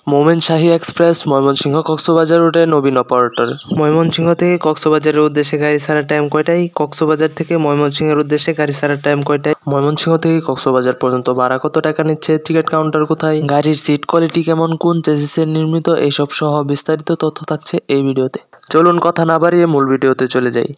Momenshahi express Mymensingh Cox's Bazar রুটে নবীন operator. Mymensingh থেকে কক্সবাজারের উদ্দেশ্যে গাড়ি ছাড়ার টাইম কয়টায়? কক্সবাজার থেকে ময়মনসিংহের উদ্দেশ্যে গাড়ি ছাড়ার টাইম কয়টায়? ময়মনসিংহ থেকে কক্সবাজার পর্যন্ত ভাড়া কত টাকা নিচ্ছে? টিকিট কাউন্টার কোথায়? গাড়ির সিট কোয়ালিটি কেমন? কোন চেসিসের নির্মিত? এইসব সহ বিস্তারিত তথ্য থাকছে এই ভিডিওতে। চলুন কথা না বাড়িয়ে মূল ভিডিওতে চলে যাই।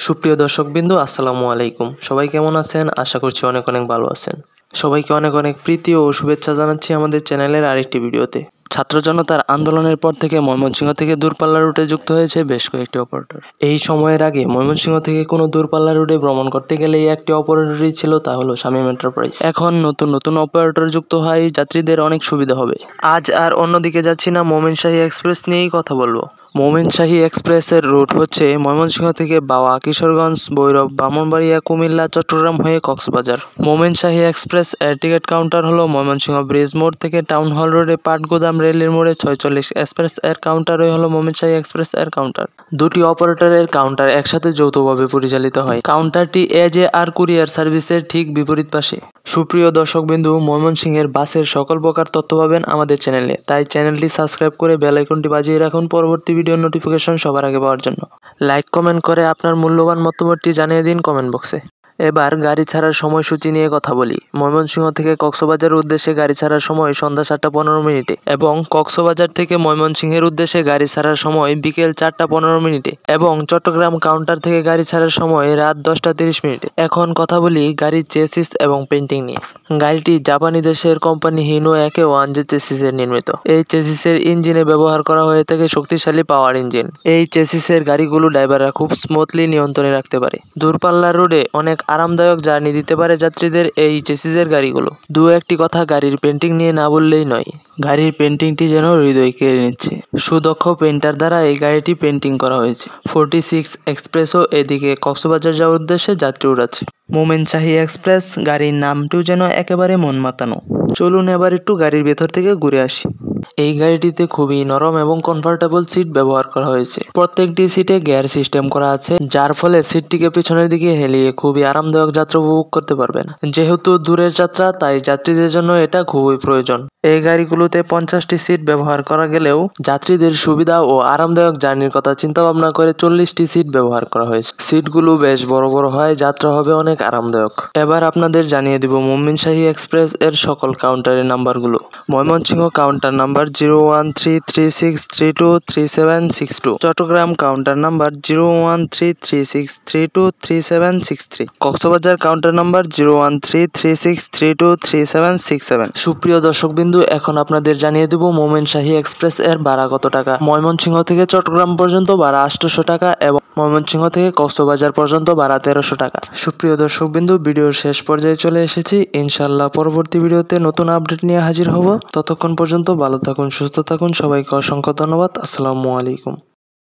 সুপ্রিয় দর্শকবৃন্দ, আসসালামু আলাইকুম। সবাই কেমন আছেন? আশা করছি অনেক ভালো আছেন। সবাইকে অনেক প্রীতি ও শুভেচ্ছা জানাচ্ছি আমাদের চ্যানেলের আরেকটি ভিডিওতে। ছাত্র জনতার আন্দোলনের পর থেকে ময়মনসিংহ থেকে দূরপাল্লা রুটে যুক্ত হয়েছে বেশ কয়েকটি অপারেটর। এই সময়ের আগে ময়মনসিংহ থেকে কোনো দূরপাল্লা রুটে ভ্রমণ করতে গেলে একটি অপারেটরই ছিল, তা হলো শামীম এন্টারপ্রাইজ। এখন নতুন অপারেটর যুক্ত হয় যাত্রীদের অনেক সুবিধা হবে। আজ আর অন্যদিকে যাচ্ছি না, মোমেনশাহী এক্সপ্রেস নিয়েই কথা বলবো। মোমেনশাহী এক্সপ্রেসের রুট হচ্ছে ময়মনসিংহ থেকে বাওয়া, কিশোরগঞ্জ, ভৈরব, ব্রাহ্মণবাড়িয়া, কুমিল্লা, চট্টগ্রাম হয়ে কক্সবাজার। মোমেনশাহী এক্সপ্রেস এর টিকিট কাউন্টার হলো ময়মনসিংহ ব্রিজ মোড় থেকে টাউন হল রোডে পাটগুদাম রেলের মোড়ে 46। এক্সপ্রেস এর কাউন্টারই হলো মোমেনশাহী এক্সপ্রেস এর কাউন্টার। দুটি অপারেটরের কাউন্টার একসাথে যৌথভাবে পরিচালিত হয়। কাউন্টারটি এজেআর কুরিয়ার সার্ভিসের ঠিক বিপরীত পাশে। সুপ্রিয় দর্শকবিন্দু, ময়মনসিংহের বাসের সকল প্রকার তথ্য পাবেন আমাদের চ্যানেলে, তাই চ্যানেলটি সাবস্ক্রাইব করে বেল আইকনটি বাজিয়ে রাখুন পরবর্তী ভিডিও নোটিফিকেশন সবার আগে পাওয়ার জন্য। লাইক কমেন্ট করে আপনার মূল্যবান মতামতটি জানিয়ে দিন কমেন্ট বক্সে। এবার গাড়ি ছাড়ার সময়সূচি নিয়ে কথা বলি। ময়মনসিংহ থেকে কক্সবাজারের উদ্দেশ্যে গাড়ি ছাড়ার সময় সন্ধ্যা 7:15 এবং কক্সবাজার থেকে ময়মনসিংহের উদ্দেশ্যে গাড়ি ছাড়ার সময় বিকেল 4:15 এবং চট্টগ্রাম কাউন্টার থেকে গাড়ি ছাড়ার সময় রাত 10:30। এখন কথা বলি গাড়ির চেসিস এবং পেন্টিং নিয়ে। গাড়িটি জাপানি দেশের কোম্পানি হিনো AK1 চেসিসের নির্মিত। এই চেসিসের ইঞ্জিনে ব্যবহার করা হয়ে থাকে শক্তিশালী পাওয়ার ইঞ্জিন। এই চেসিসের গাড়িগুলো ড্রাইভাররা খুব স্মুথলি নিয়ন্ত্রণে রাখতে পারে। দূরপাল্লার রোডে অনেক আরামদায়ক জার্নি দিতে পারে যাত্রীদের এই চেসিসের গাড়িগুলো। দু একটি কথা গাড়ির পেন্টিং নিয়ে না বললেই নয়। গাড়ির পেন্টিংটি যেন হৃদয় কেড়ে নিচ্ছে। সুদক্ষ পেন্টার দ্বারা এই গাড়িটি পেন্টিং করা হয়েছে। 46 এক্সপ্রেসও এদিকে কক্সবাজার যাওয়ার উদ্দেশ্যে যাত্রী উড়াচ্ছে। মোমেনশাহী এক্সপ্রেস গাড়ির নামটিও যেন একেবারে মন মাতানো। চলুন এবার একটু গাড়ির ভেতর থেকে ঘুরে আসি। এই গাড়িটিতে খুবই নরম এবং কমফোর্টেবল সিট ব্যবহার করা হয়েছে। প্রত্যেকটি সিটে গিয়ার সিস্টেম করা আছে, যার ফলে সিটটিকে পেছনের দিকে হেলিয়ে খুবই আরামদায়ক যাত্রা উপভোগ করতে পারবেন। যেহেতু দূরের যাত্রা, তাই যাত্রীদের জন্য এটা খুবই প্রয়োজন। এই গাড়িগুলোতে 50টি সিট ব্যবহার করা গেলেও যাত্রীদের সুবিধা ও আরামদায়ক জার্নির কথা চিন্তা ভাবনা করে 40টি সিট ব্যবহার করা হয়েছে। সিটগুলো বেশ বড় হয়, যাত্রা হবে অনেক আরামদায়ক। এবার আপনাদের জানিয়ে দিব মোমেনশাহী এক্সপ্রেস এর সকল কাউন্টারের নাম্বারগুলো। Mymensingh counter number 013363233762, Chittagong counter number 013363233763, Cox's Bazar counter number 013363233767। সুপ্রিয় দর্শকবিন্দু, এখন আপনাদের জানিয়ে দেব মোমেনশাহী এক্সপ্রেস এর ভাড়া কত টাকা। ময়মনসিংহ থেকে চট্টগ্রাম পর্যন্ত ভাড়া 800 টাকা এবং ময়মনসিংহ থেকে কক্সবাজার পর্যন্ত ভাড়া 1300 টাকা। সুপ্রিয় দর্শকবিন্দু, ভিডিওর শেষ পর্যায়ে চলে এসেছি। ইনশাআল্লাহ পরবর্তী ভিডিওতে নতুন আপডেট নিয়ে হাজির হব। ততক্ষণ পর্যন্ত ভালো থাকুন, সুস্থ থাকুন। সবাইকে অসংখ্য ধন্যবাদ। আসসালামু আলাইকুম।